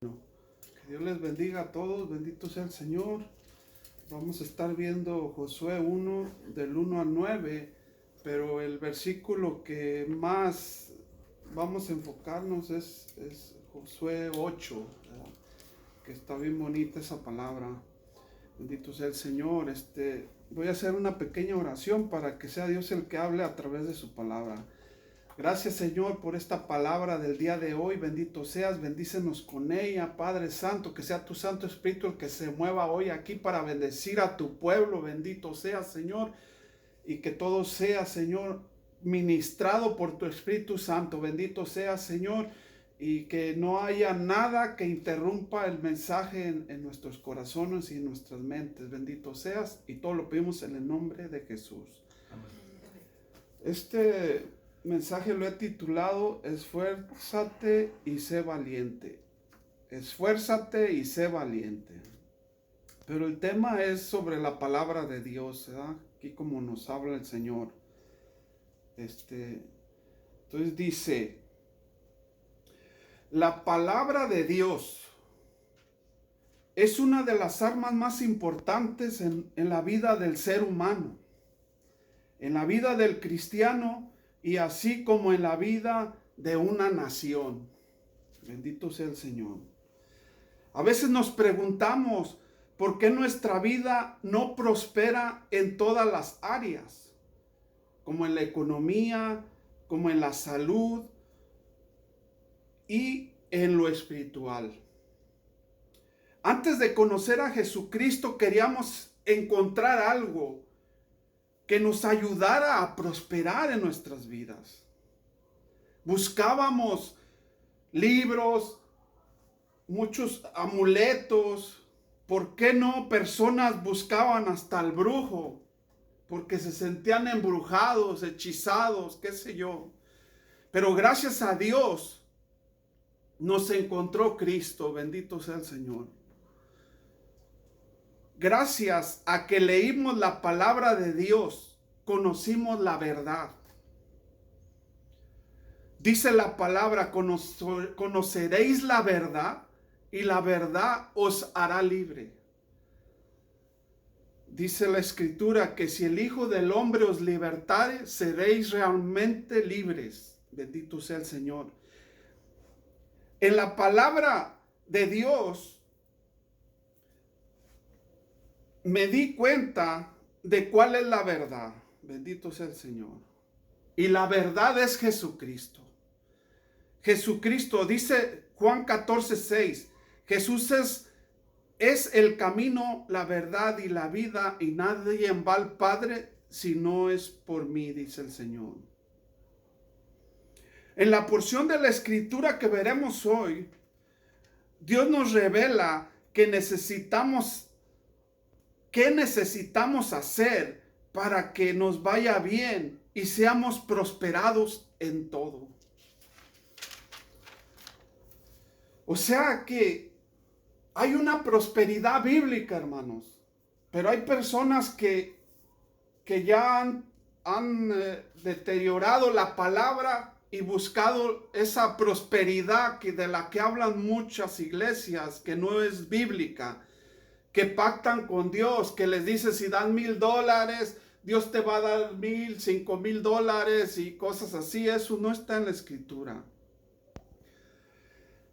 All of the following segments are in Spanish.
Que Dios les bendiga a todos, bendito sea el Señor. Vamos a estar viendo Josué 1 del 1 al 9, pero el versículo que más vamos a enfocarnos es Josué 8, ¿verdad? Que está bien bonita esa palabra. Bendito sea el Señor. Voy a hacer una pequeña oración para que sea Dios el que hable a través de su palabra. Gracias, Señor, por esta palabra del día de hoy. Bendito seas, bendícenos con ella, Padre Santo, que sea tu Santo Espíritu el que se mueva hoy aquí para bendecir a tu pueblo. Bendito seas, Señor, y que todo sea, Señor, ministrado por tu Espíritu Santo. Bendito seas, Señor, y que no haya nada que interrumpa el mensaje en nuestros corazones y en nuestras mentes. Bendito seas, y todo lo pedimos en el nombre de Jesús. Este mensaje lo he titulado Esfuérzate y sé valiente. Esfuérzate y sé valiente. Pero el tema es sobre la palabra de Dios, ¿verdad? Aquí como nos habla el Señor. Entonces dice, la palabra de Dios es una de las armas más importantes en la vida del ser humano, en la vida del cristiano, y así como en la vida de una nación. Bendito sea el Señor. A veces nos preguntamos por qué nuestra vida no prospera en todas las áreas, como en la economía, como en la salud y en lo espiritual. Antes de conocer a Jesucristo queríamos encontrar algo que nos ayudara a prosperar en nuestras vidas. Buscábamos libros, muchos amuletos. ¿Por qué no? Personas buscaban hasta el brujo, porque se sentían embrujados, hechizados, qué sé yo. Pero gracias a Dios nos encontró Cristo, bendito sea el Señor. Gracias a que leímos la palabra de Dios, conocimos la verdad. Dice la palabra, conoceréis la verdad y la verdad os hará libre. Dice la Escritura que si el Hijo del Hombre os libertare, seréis realmente libres. Bendito sea el Señor. En la palabra de Dios me di cuenta de cuál es la verdad. Bendito sea el Señor. Y la verdad es Jesucristo. Jesucristo, dice Juan 14:6, Jesús es el camino, la verdad y la vida, y nadie va al Padre si no es por mí, dice el Señor. En la porción de la Escritura que veremos hoy, Dios nos revela que qué necesitamos hacer para que nos vaya bien y seamos prosperados en todo. O sea que hay una prosperidad bíblica, hermanos, pero hay personas que ya han deteriorado la palabra y buscado esa prosperidad de la que hablan muchas iglesias, que no es bíblica, que pactan con Dios, que les dice si dan $1,000, Dios te va a dar 1,000, $5,000 y cosas así. Eso no está en la Escritura.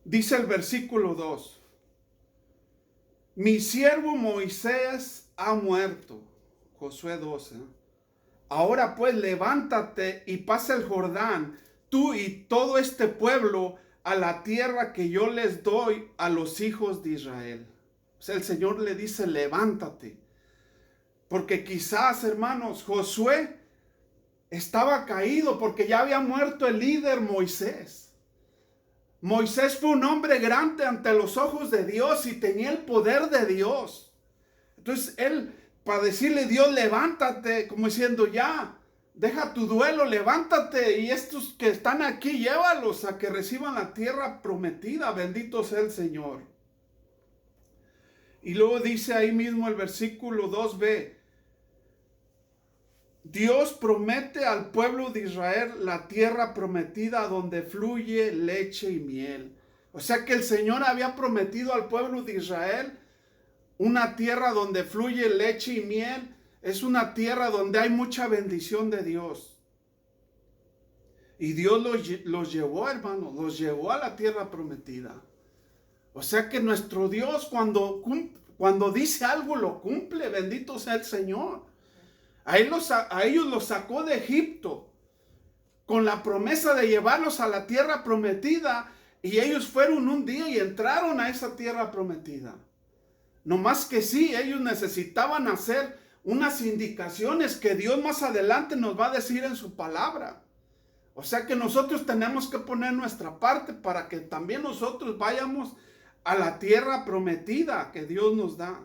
Dice el versículo 2, mi siervo Moisés ha muerto. Josué 12. Ahora pues levántate y pasa el Jordán, tú y todo este pueblo, a la tierra que yo les doy a los hijos de Israel. O sea, el Señor le dice, levántate. Porque quizás, hermanos, Josué estaba caído porque ya había muerto el líder Moisés. Moisés fue un hombre grande ante los ojos de Dios y tenía el poder de Dios. Entonces él, para decirle Dios, levántate, como diciendo, ya, deja tu duelo, levántate, y estos que están aquí, llévalos a que reciban la tierra prometida. Bendito sea el Señor. Y luego dice ahí mismo el versículo 2b, Dios promete al pueblo de Israel la tierra prometida donde fluye leche y miel. O sea que el Señor había prometido al pueblo de Israel una tierra donde fluye leche y miel. Es una tierra donde hay mucha bendición de Dios. Y Dios los llevó, hermanos, los llevó a la tierra prometida. O sea que nuestro Dios cuando dice algo lo cumple, bendito sea el Señor. A ellos los sacó de Egipto con la promesa de llevarlos a la tierra prometida, y ellos fueron un día y entraron a esa tierra prometida. No más que sí, ellos necesitaban hacer unas indicaciones que Dios más adelante nos va a decir en su palabra. O sea que nosotros tenemos que poner nuestra parte para que también nosotros vayamos a la tierra prometida que Dios nos da.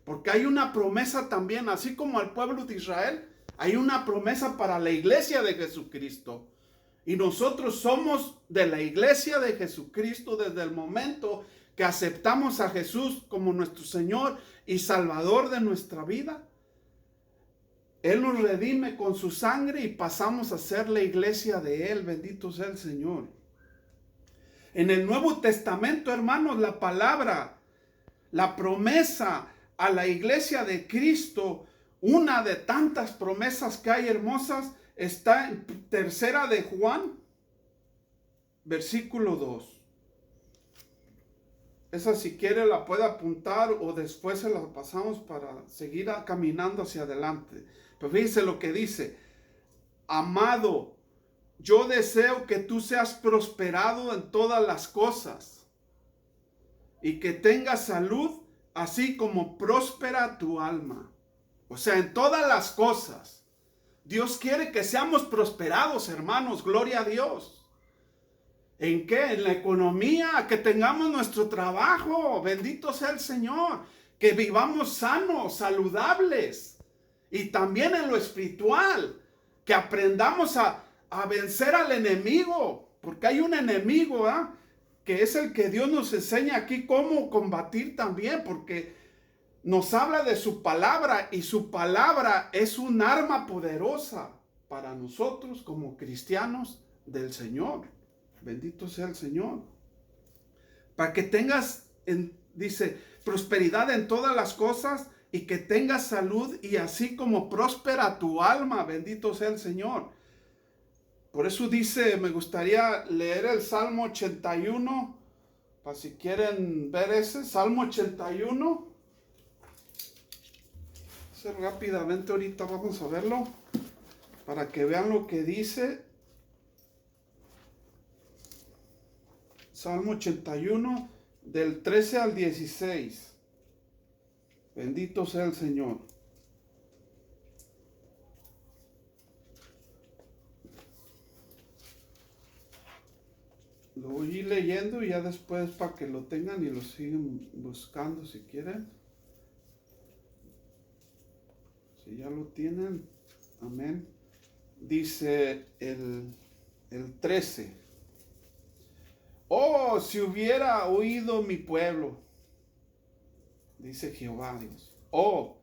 Porque hay una promesa también, así como al pueblo de Israel, hay una promesa para la iglesia de Jesucristo. Y nosotros somos de la iglesia de Jesucristo desde el momento que aceptamos a Jesús como nuestro Señor y Salvador de nuestra vida. Él nos redime con su sangre y pasamos a ser la iglesia de Él. Bendito sea el Señor. En el Nuevo Testamento, hermanos, la palabra, la promesa a la iglesia de Cristo, una de tantas promesas que hay hermosas, está en Tercera de Juan, versículo 2. Esa, si quiere, la puede apuntar o después se la pasamos para seguir caminando hacia adelante. Pero fíjense lo que dice: amado, yo deseo que tú seas prosperado en todas las cosas y que tengas salud, así como próspera tu alma. O sea, en todas las cosas. Dios quiere que seamos prosperados, hermanos. Gloria a Dios. ¿En qué? En la economía, que tengamos nuestro trabajo. Bendito sea el Señor. Que vivamos sanos, saludables. Y también en lo espiritual. Que aprendamos a vencer al enemigo. Porque hay un enemigo, que es el que Dios nos enseña aquí cómo combatir también. Porque nos habla de su palabra, y su palabra es un arma poderosa para nosotros como cristianos del Señor. Bendito sea el Señor. Para que tengas, dice, prosperidad en todas las cosas y que tengas salud, y así como próspera tu alma. Bendito sea el Señor. Por eso dice, me gustaría leer el Salmo 81, para si quieren ver ese, Salmo 81. Rápidamente ahorita vamos a verlo para que vean lo que dice. Salmo 81 del 13 al 16. Bendito sea el Señor. Lo voy a ir leyendo y ya después para que lo tengan y lo sigan buscando si quieren. Si ya lo tienen, amén. Dice el 13. Oh, si hubiera oído mi pueblo, dice Jehová Dios. Oh,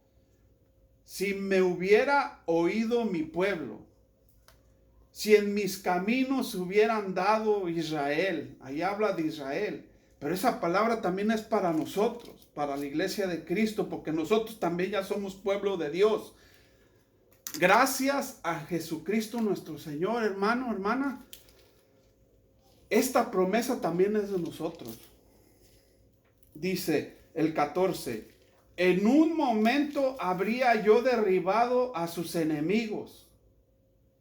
si me hubiera oído mi pueblo, si en mis caminos hubiera andado Israel. Ahí habla de Israel, pero esa palabra también es para nosotros, para la iglesia de Cristo, porque nosotros también ya somos pueblo de Dios. Gracias a Jesucristo nuestro Señor, hermano, hermana. Esta promesa también es de nosotros. Dice el 14: en un momento habría yo derribado a sus enemigos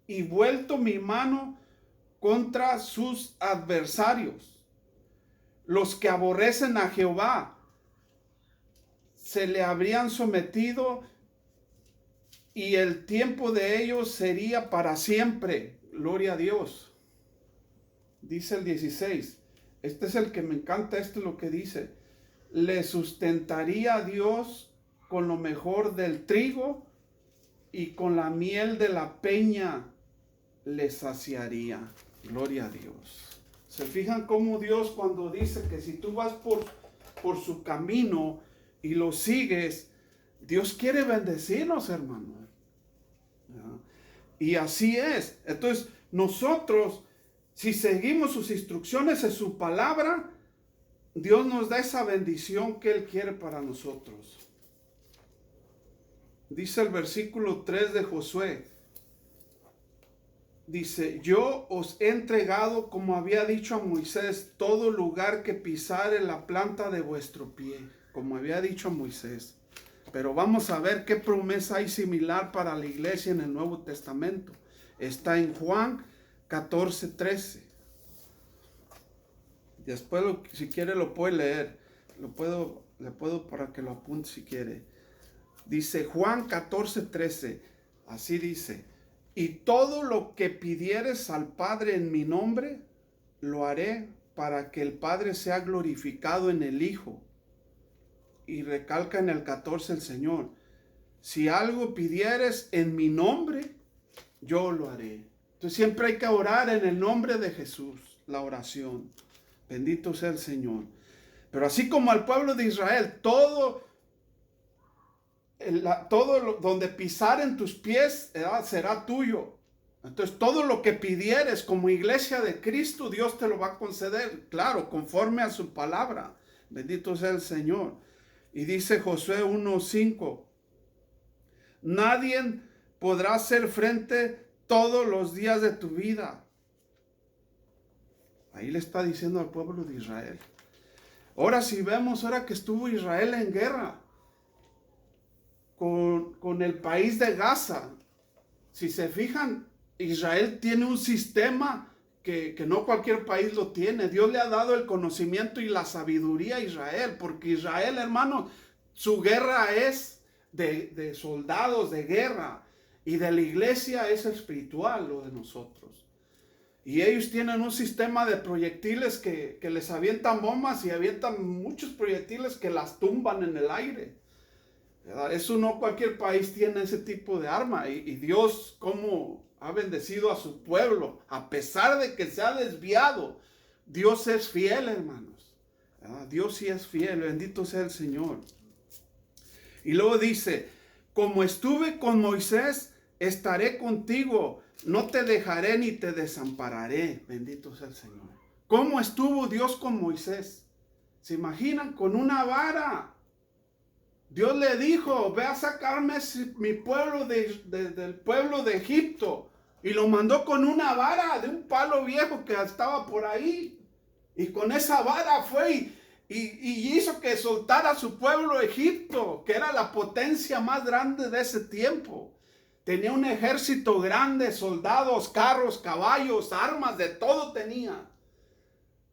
y vuelto mi mano contra sus adversarios. Los que aborrecen a Jehová se le habrían sometido, y el tiempo de ellos sería para siempre. Gloria a Dios. Dice el 16. Este es el que me encanta, esto es lo que dice. Le sustentaría Dios con lo mejor del trigo, y con la miel de la peña le saciaría. Gloria a Dios. ¿Se fijan cómo Dios, cuando dice que si tú vas por su camino y lo sigues, Dios quiere bendecirnos, hermano? Y así es. Entonces, nosotros, si seguimos sus instrucciones en su palabra, Dios nos da esa bendición que Él quiere para nosotros. Dice el versículo 3 de Josué. Dice, yo os he entregado, como había dicho a Moisés, todo lugar que pisare la planta de vuestro pie, como había dicho a Moisés. Pero vamos a ver qué promesa hay similar para la iglesia en el Nuevo Testamento. Está en Juan 14:13. Después, si quiere, lo puede leer. Le puedo para que lo apunte si quiere. Dice Juan 14:13. Así dice. Y todo lo que pidieres al Padre en mi nombre, lo haré para que el Padre sea glorificado en el Hijo. Y recalca en el 14 el Señor. Si algo pidieres en mi nombre, yo lo haré. Entonces siempre hay que orar en el nombre de Jesús, la oración. Bendito sea el Señor. Pero así como al pueblo de Israel, todo donde pisar en tus pies será tuyo. Entonces todo lo que pidieres como iglesia de Cristo, Dios te lo va a conceder, claro, conforme a su palabra. Bendito sea el Señor. Y dice Josué 1:5, nadie podrá hacer frente todos los días de tu vida. Ahí le está diciendo al pueblo de Israel. Ahora si vemos, ahora que estuvo Israel en guerra con el país de Gaza, si se fijan, Israel tiene un sistema que no cualquier país lo tiene. Dios le ha dado el conocimiento y la sabiduría a Israel, porque Israel, hermano, su guerra es de soldados, de guerra, y de la iglesia es espiritual, lo de nosotros. Y ellos tienen un sistema de proyectiles que les avientan bombas y avientan muchos proyectiles que las tumban en el aire. ¿Verdad? Eso no cualquier país tiene ese tipo de arma. Y Dios, cómo ha bendecido a su pueblo, a pesar de que se ha desviado. Dios es fiel, hermanos. ¿Verdad? Dios sí es fiel, bendito sea el Señor. Y luego dice, como estuve con Moisés, estaré contigo. No te dejaré ni te desampararé. Bendito sea el Señor. ¿Cómo estuvo Dios con Moisés? ¿Se imaginan? Con una vara. Dios le dijo, ve a sacarme mi pueblo del pueblo de Egipto. Y lo mandó con una vara de un palo viejo que estaba por ahí. Y con esa vara fue y hizo que soltara a su pueblo Egipto, que era la potencia más grande de ese tiempo. Tenía un ejército grande, soldados, carros, caballos, armas, de todo tenía.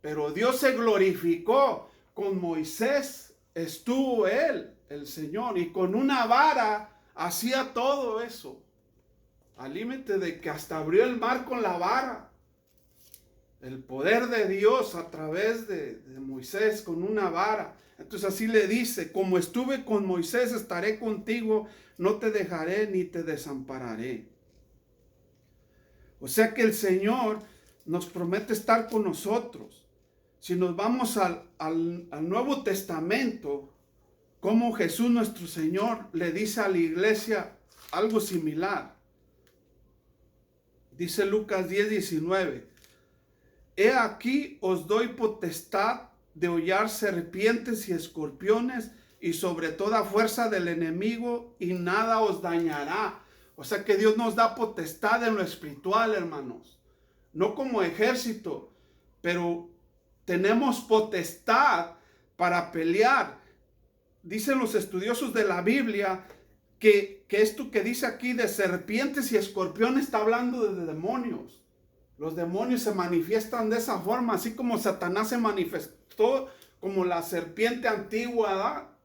Pero Dios se glorificó. Con Moisés estuvo él, el Señor, y con una vara hacía todo eso. Al límite de que hasta abrió el mar con la vara. El poder de Dios a través de Moisés con una vara. Entonces así le dice, como estuve con Moisés, estaré contigo, no te dejaré ni te desampararé. O sea que el Señor nos promete estar con nosotros. Si nos vamos al Nuevo Testamento, como Jesús nuestro Señor le dice a la iglesia algo similar. Dice Lucas 10:19. He aquí os doy potestad de hollar serpientes y escorpiones y sobre toda fuerza del enemigo y nada os dañará. O sea que Dios nos da potestad en lo espiritual, hermanos. No como ejército, pero tenemos potestad para pelear. Dicen los estudiosos de la Biblia que esto que dice aquí de serpientes y escorpiones está hablando de demonios. Los demonios se manifiestan de esa forma, así como Satanás se manifestó como la serpiente antigua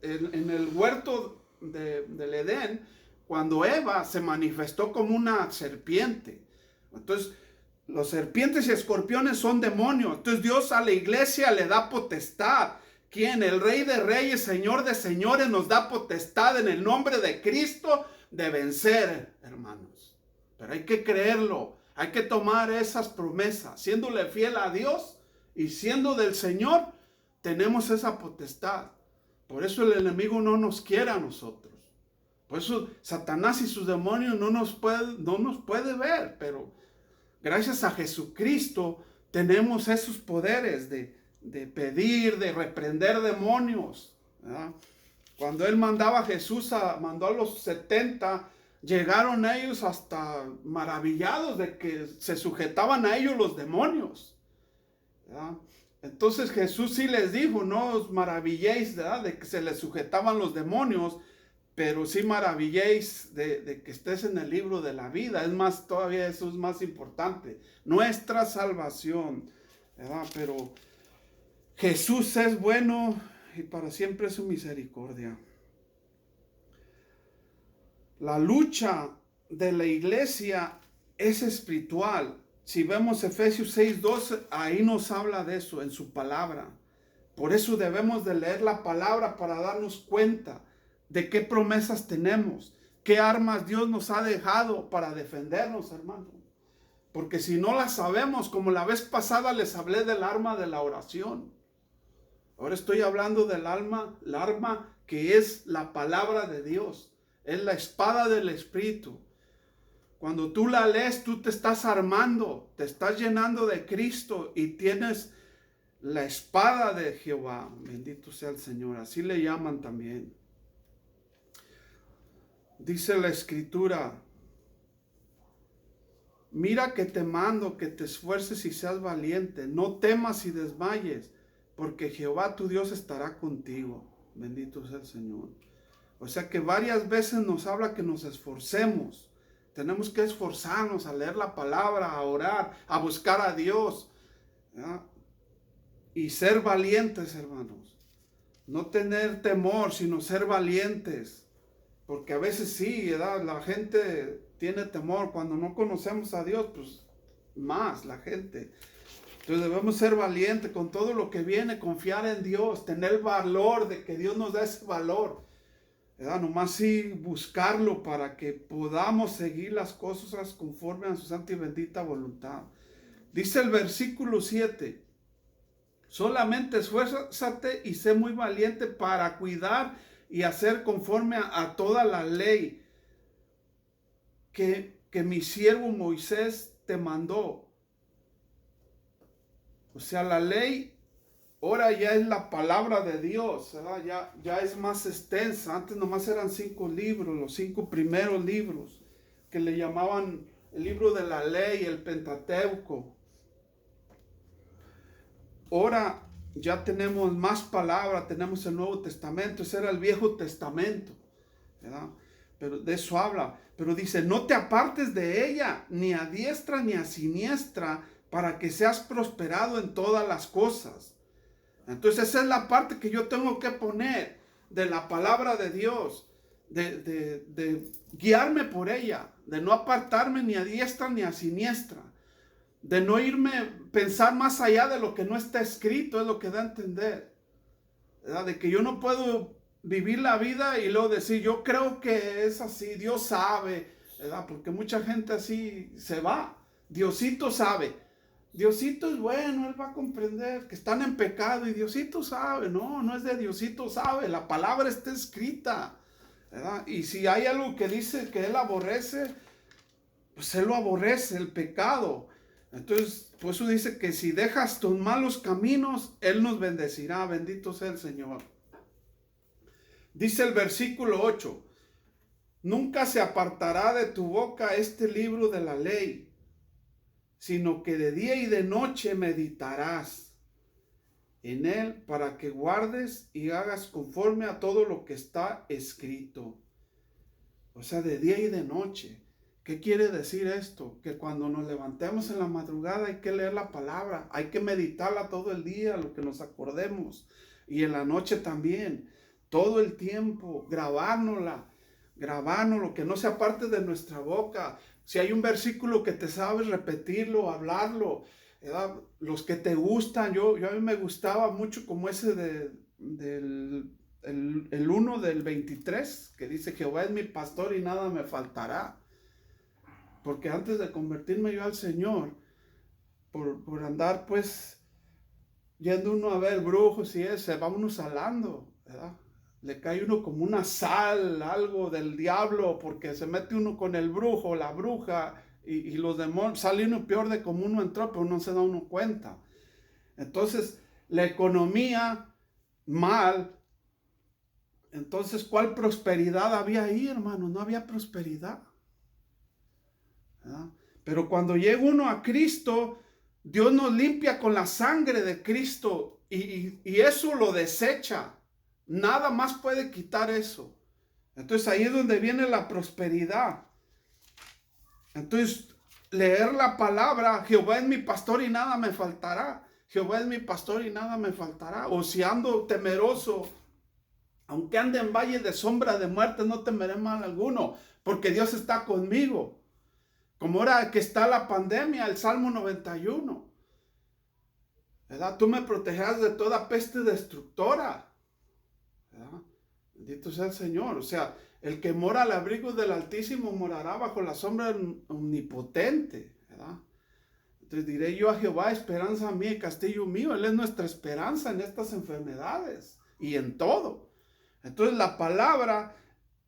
en el huerto del Edén, cuando Eva se manifestó como una serpiente. Entonces, los serpientes y escorpiones son demonios. Entonces, Dios a la iglesia le da potestad. ¿Quién? El Rey de Reyes, Señor de Señores, nos da potestad en el nombre de Cristo de vencer, hermanos. Pero hay que creerlo. Hay que tomar esas promesas, siéndole fiel a Dios y siendo del Señor, tenemos esa potestad. Por eso el enemigo no nos quiere a nosotros. Por eso Satanás y sus demonios no nos puede ver, pero gracias a Jesucristo tenemos esos poderes de pedir, de reprender demonios, ¿verdad? Cuando él mandaba a Jesús, mandó a los 70, llegaron ellos hasta maravillados de que se sujetaban a ellos los demonios, ¿verdad? Entonces Jesús sí les dijo, no os maravilléis, ¿verdad?, de que se les sujetaban los demonios, pero sí maravilléis de que estés en el libro de la vida. Es más, todavía eso es más importante, nuestra salvación, ¿verdad? Pero Jesús es bueno y para siempre es su misericordia. La lucha de la iglesia es espiritual. Si vemos Efesios 6:12, ahí nos habla de eso en su palabra. Por eso debemos de leer la palabra para darnos cuenta de qué promesas tenemos, qué armas Dios nos ha dejado para defendernos, hermano. Porque si no las sabemos, como la vez pasada les hablé del arma de la oración, ahora estoy hablando del arma que es la palabra de Dios, es la espada del Espíritu. Cuando tú la lees, tú te estás armando, te estás llenando de Cristo y tienes la espada de Jehová. Bendito sea el Señor, así le llaman también. Dice la Escritura, mira que te mando que te esfuerces y seas valiente, no temas y desmayes, porque Jehová tu Dios estará contigo. Bendito sea el Señor. O sea que varias veces nos habla que nos esforcemos. Tenemos que esforzarnos a leer la palabra, a orar, a buscar a Dios, ¿verdad? Y ser valientes, hermanos. No tener temor, sino ser valientes. Porque a veces sí, ¿verdad?, la gente tiene temor. Cuando no conocemos a Dios, pues más la gente. Entonces debemos ser valientes con todo lo que viene, confiar en Dios, tener el valor de que Dios nos da ese valor, ¿verdad? Nomás sí buscarlo para que podamos seguir las cosas conforme a su santa y bendita voluntad. Dice el versículo 7, solamente esfuérzate y sé muy valiente para cuidar y hacer conforme a toda la ley que mi siervo Moisés te mandó. O sea, la ley ahora ya es la palabra de Dios, ¿verdad? Ya es más extensa. Antes nomás eran 5 libros, los 5 primeros libros, que le llamaban el libro de la ley, el Pentateuco. Ahora ya tenemos más palabra, tenemos el Nuevo Testamento, ese era el Viejo Testamento, ¿verdad? Pero de eso habla. Pero dice, no te apartes de ella, ni a diestra ni a siniestra, para que seas prosperado en todas las cosas. Entonces esa es la parte que yo tengo que poner de la palabra de Dios, de guiarme por ella, de no apartarme ni a diestra ni a siniestra, de no irme pensar más allá de lo que no está escrito, es lo que da a entender, ¿verdad? De que yo no puedo vivir la vida y luego decir, yo creo que es así, Dios sabe, ¿verdad? Porque mucha gente así se va, Diosito sabe. Diosito es bueno, Él va a comprender que están en pecado y Diosito sabe. No, no es de Diosito sabe, la palabra está escrita, ¿verdad? Y si hay algo que dice que Él aborrece, pues Él lo aborrece, el pecado. Entonces, por eso dice que si dejas tus malos caminos, Él nos bendecirá. Bendito sea el Señor. Dice el versículo 8, nunca se apartará de tu boca este libro de la ley, sino que de día y de noche meditarás en él para que guardes y hagas conforme a todo lo que está escrito. O sea, de día y de noche. ¿Qué quiere decir esto? Que cuando nos levantemos en la madrugada hay que leer la palabra, hay que meditarla todo el día, lo que nos acordemos. Y en la noche también, todo el tiempo, grabárnoslo, que no sea parte de nuestra boca. Si hay un versículo que te sabes repetirlo, hablarlo, ¿verdad? Los que te gustan, a mí me gustaba mucho como ese del 1 del 23, que dice, Jehová es mi pastor y nada me faltará. Porque antes de convertirme yo al Señor, por andar pues yendo uno a ver brujos y eso, se va uno salando, ¿verdad? Le cae uno como una sal, algo del diablo, porque se mete uno con el brujo, la bruja, y los demonios, sale uno peor de como uno entró, pero no se da uno cuenta. Entonces, la economía mal. Entonces, ¿cuál prosperidad había ahí, hermano? No había prosperidad, ¿verdad? Pero cuando llega uno a Cristo, Dios nos limpia con la sangre de Cristo y eso lo desecha. Nada más puede quitar eso. Entonces ahí es donde viene la prosperidad. Entonces, leer la palabra, Jehová es mi pastor y nada me faltará. Jehová es mi pastor y nada me faltará. O si ando temeroso, aunque ande en valle de sombra de muerte, no temeré mal alguno, porque Dios está conmigo. Como ahora que está la pandemia, el Salmo 91. ¿Verdad? Tú me protegerás de toda peste destructora. ¿Verdad? Bendito sea el Señor. O sea, el que mora al abrigo del Altísimo morará bajo la sombra del Omnipotente. ¿Verdad? Entonces diré yo a Jehová, esperanza mía y castillo mío. Él es nuestra esperanza en estas enfermedades y en todo. Entonces la palabra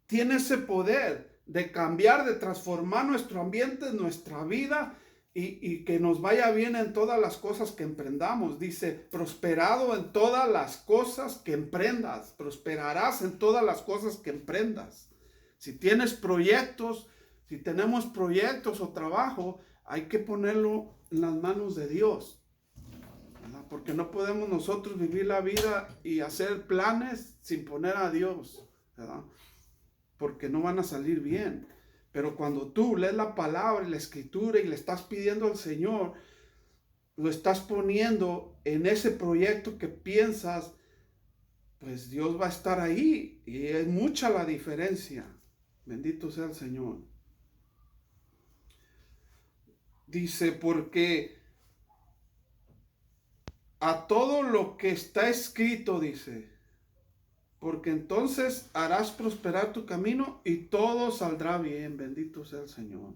tiene ese poder de cambiar, de transformar nuestro ambiente, nuestra vida y que nos vaya bien en todas las cosas que emprendamos. Dice, prosperado en todas las cosas que emprendas. Prosperarás en todas las cosas que emprendas. Si tienes proyectos, si tenemos proyectos o trabajo, hay que ponerlo en las manos de Dios, ¿verdad? Porque no podemos nosotros vivir la vida y hacer planes sin poner a Dios, ¿verdad? Porque no van a salir bien. Pero cuando tú lees la palabra y la escritura y le estás pidiendo al Señor, lo estás poniendo en ese proyecto que piensas, pues Dios va a estar ahí. Y es mucha la diferencia. Bendito sea el Señor. Dice, porque a todo lo que está escrito, dice, porque entonces harás prosperar tu camino y todo saldrá bien. Bendito sea el Señor.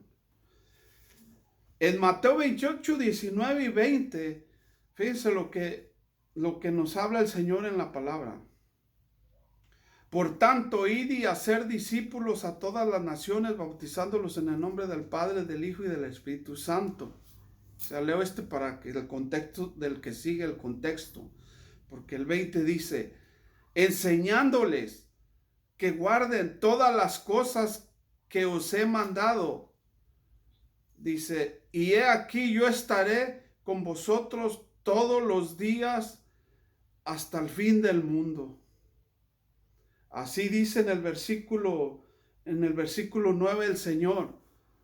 En Mateo 28, 19 y 20, fíjense lo que nos habla el Señor en la palabra. Por tanto, id y hacer discípulos a todas las naciones, bautizándolos en el nombre del Padre, del Hijo y del Espíritu Santo. O sea, leo para que el contexto del que sigue el contexto. Porque el 20 dice, enseñándoles que guarden todas las cosas que os he mandado. Dice, y he aquí yo estaré con vosotros todos los días hasta el fin del mundo. Así dice en el versículo 9 el Señor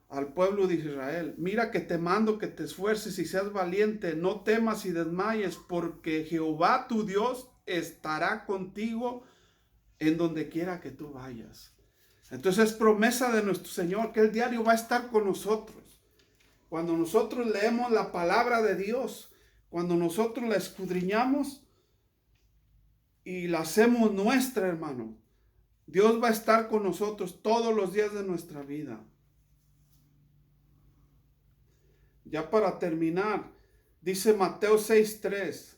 al pueblo de Israel. Mira que te mando que te esfuerces y seas valiente, no temas y desmayes, porque Jehová tu Dios estará contigo en donde quiera que tú vayas. Entonces es promesa de nuestro Señor que el diario va a estar con nosotros. Cuando nosotros leemos la palabra de Dios, cuando nosotros la escudriñamos y la hacemos nuestra, hermano, Dios va a estar con nosotros todos los días de nuestra vida. Ya para terminar, dice Mateo 6:3,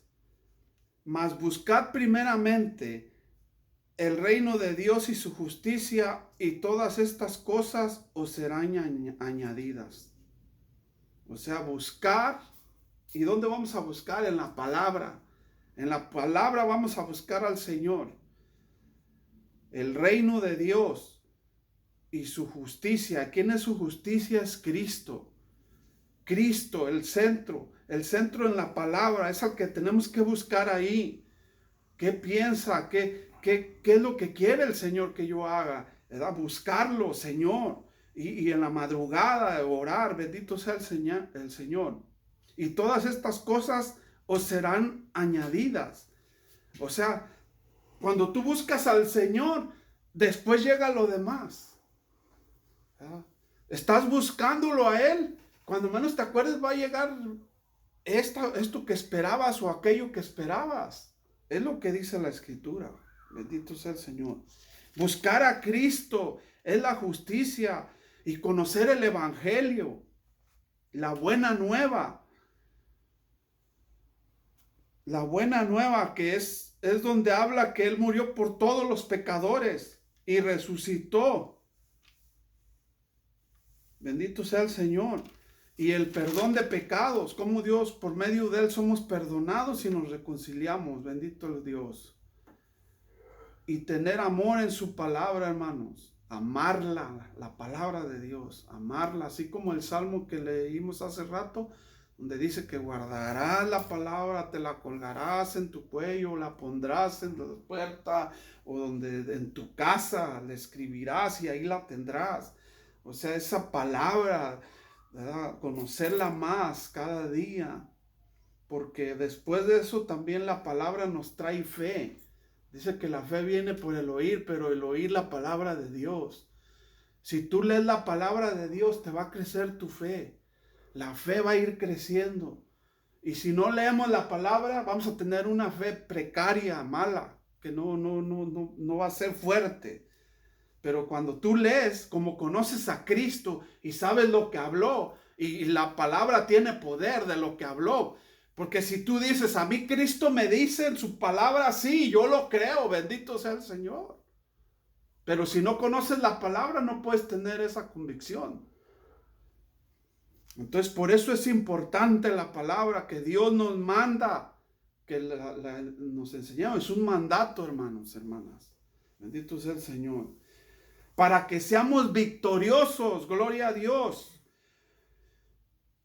mas buscad primeramente el reino de Dios y su justicia, y todas estas cosas os serán añadidas. O sea, buscar. ¿Y dónde vamos a buscar? En la palabra. En la palabra vamos a buscar al Señor. El reino de Dios y su justicia. ¿Quién es su justicia? Es Cristo. Cristo, el centro en la palabra, es al que tenemos que buscar ahí. ¿Qué piensa? ¿Qué es lo que quiere el Señor que yo haga? ¿Verdad? Buscarlo, Señor. Y en la madrugada orar, bendito sea el Señor. Y todas estas cosas os serán añadidas. O sea, cuando tú buscas al Señor, después llega lo demás. ¿Verdad? Estás buscándolo a Él. Cuando menos te acuerdes va a llegar esto que esperabas o aquello que esperabas. Es lo que dice la Escritura. Bendito sea el Señor. Buscar a Cristo es la justicia y conocer el Evangelio, la buena nueva. La buena nueva que es donde habla que Él murió por todos los pecadores y resucitó. Bendito sea el Señor. Y el perdón de pecados, como Dios, por medio de Él somos perdonados y nos reconciliamos. Bendito es Dios. Y tener amor en su palabra, hermanos. Amarla, la palabra de Dios. Amarla, así como el salmo que leímos hace rato, donde dice que guardarás la palabra, te la colgarás en tu cuello, la pondrás en la puerta, o donde en tu casa la escribirás y ahí la tendrás. O sea, esa palabra, ¿verdad? Conocerla más cada día, porque después de eso también la palabra nos trae fe. Dice que la fe viene por el oír, pero el oír la palabra de Dios. Si tú lees la palabra de Dios, te va a crecer tu fe. La fe va a ir creciendo. Y si no leemos la palabra, vamos a tener una fe precaria, mala, que no va a ser fuerte. Pero cuando tú lees, como conoces a Cristo y sabes lo que habló, y la palabra tiene poder de lo que habló. Porque si tú dices, a mí Cristo me dice en su palabra, sí, yo lo creo, bendito sea el Señor. Pero si no conoces la palabra, no puedes tener esa convicción. Entonces, por eso es importante la palabra que Dios nos manda, que nos enseñamos. Es un mandato, hermanos, hermanas. Bendito sea el Señor. Para que seamos victoriosos, gloria a Dios.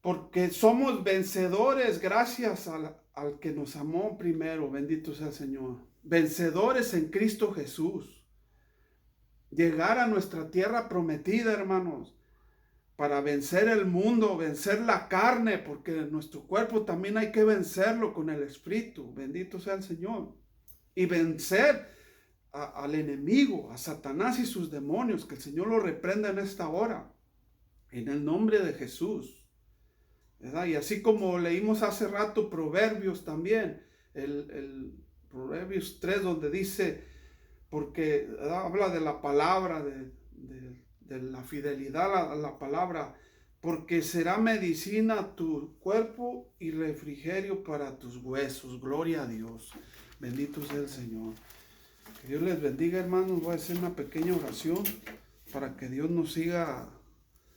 Porque somos vencedores gracias al que nos amó primero, bendito sea el Señor. Vencedores en Cristo Jesús. Llegar a nuestra tierra prometida, hermanos, para vencer el mundo, vencer la carne, porque nuestro cuerpo también hay que vencerlo con el Espíritu, bendito sea el Señor. Y vencer al enemigo, a Satanás y sus demonios, que el Señor lo reprenda en esta hora, en el nombre de Jesús. ¿Verdad? Y así como leímos hace rato Proverbios también, el Proverbios 3, donde dice, porque habla de la palabra, de la fidelidad a la palabra, porque será medicina a tu cuerpo y refrigerio para tus huesos. Gloria a Dios. Bendito sea el Señor. Que Dios les bendiga, hermanos. Voy a hacer una pequeña oración para que Dios nos siga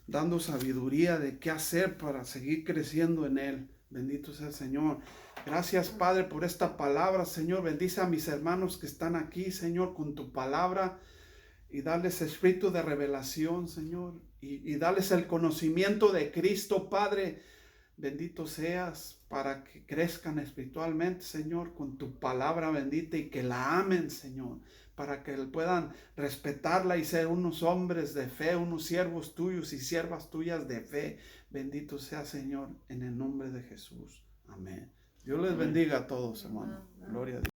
dando sabiduría de qué hacer para seguir creciendo en Él. Bendito sea el Señor. Gracias, Padre, por esta palabra, Señor. Bendice a mis hermanos que están aquí, Señor, con tu palabra, y darles espíritu de revelación, Señor, y darles el conocimiento de Cristo, Padre. Bendito seas para que crezcan espiritualmente, Señor, con tu palabra bendita, y que la amen, Señor, para que puedan respetarla y ser unos hombres de fe, unos siervos tuyos y siervas tuyas de fe. Bendito sea, Señor, en el nombre de Jesús. Amén. Dios les bendiga a todos, hermano. Gloria a Dios.